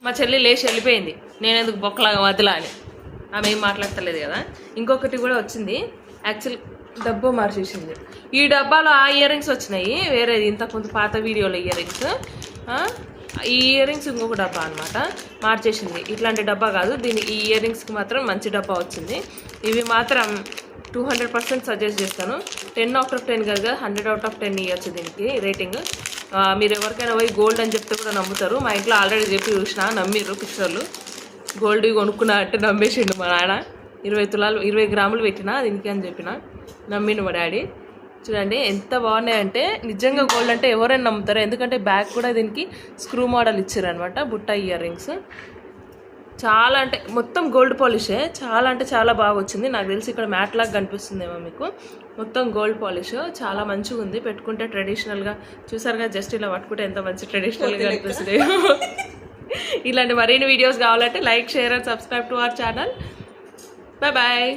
మా చెల్లి లేచి వెళ్ళిపోయింది, నేను ఎందుకు బొక్కలాగా వదిలా అని. ఆమె ఏం మాట్లాడతలేదు కదా. ఇంకొకటి కూడా వచ్చింది, యాక్చువల్ డబ్బా మార్చేసింది. ఈ డబ్బాలో ఆ ఇయర్ రింగ్స్ వచ్చినాయి, వేరేది ఇంతకుముందు పాత వీడియోలో ఇయర్ రింగ్స్. ఈ ఇయర్ రింగ్స్ ఇంకొక డబ్బా అనమాట, మార్చేసింది. ఇట్లాంటి డబ్బా కాదు, ఈ ఇయర్ రింగ్స్కి మాత్రం మంచి డబ్బా వచ్చింది. ఇవి మాత్రం 200% సజెస్ట్ చేస్తాను. 10/10 కదా, 100/10 ఇవ్వచ్చు దీనికి రేటింగ్. మీరు ఎవరికైనా పోయి గోల్డ్ అని చెప్తే కూడా నమ్ముతారు. మా ఇంట్లో ఆల్రెడీ చెప్పి చూసిన, నమ్మిర్రు పిక్చర్లు. గోల్డ్ కొనుక్కున్నా అంటే నమ్మేసిండు మా నాన్న. 20 గ్రాములు పెట్టినా దీనికి అని చెప్పిన, నమ్మిండు మా డాడీ. చూడండి ఎంత బాగున్నాయంటే, నిజంగా గోల్డ్ అంటే ఎవరైనా నమ్ముతారు. ఎందుకంటే బ్యాగ్ కూడా దీనికి స్క్రూ మోడల్ ఇచ్చారు అనమాట, బుట్ట ఇయర్ రింగ్స్. చాలా అంటే మొత్తం గోల్డ్ పాలిషే, చాలా అంటే చాలా బాగా వచ్చింది. నాకు తెలిసి ఇక్కడ మ్యాట్ లాగా కనిపిస్తుందేమో మీకు, మొత్తం గోల్డ్ పాలిష్. చాలా మంచిగా ఉంది, పెట్టుకుంటే ట్రెడిషనల్గా. చూసారుగా, జస్ట్ ఇలా పట్టుకుంటే ఎంత మంచి ట్రెడిషనల్గా కనిపిస్తుంది. ఇలాంటి మరిన్ని వీడియోస్ కావాలంటే like, share and subscribe to our channel. Bye bye.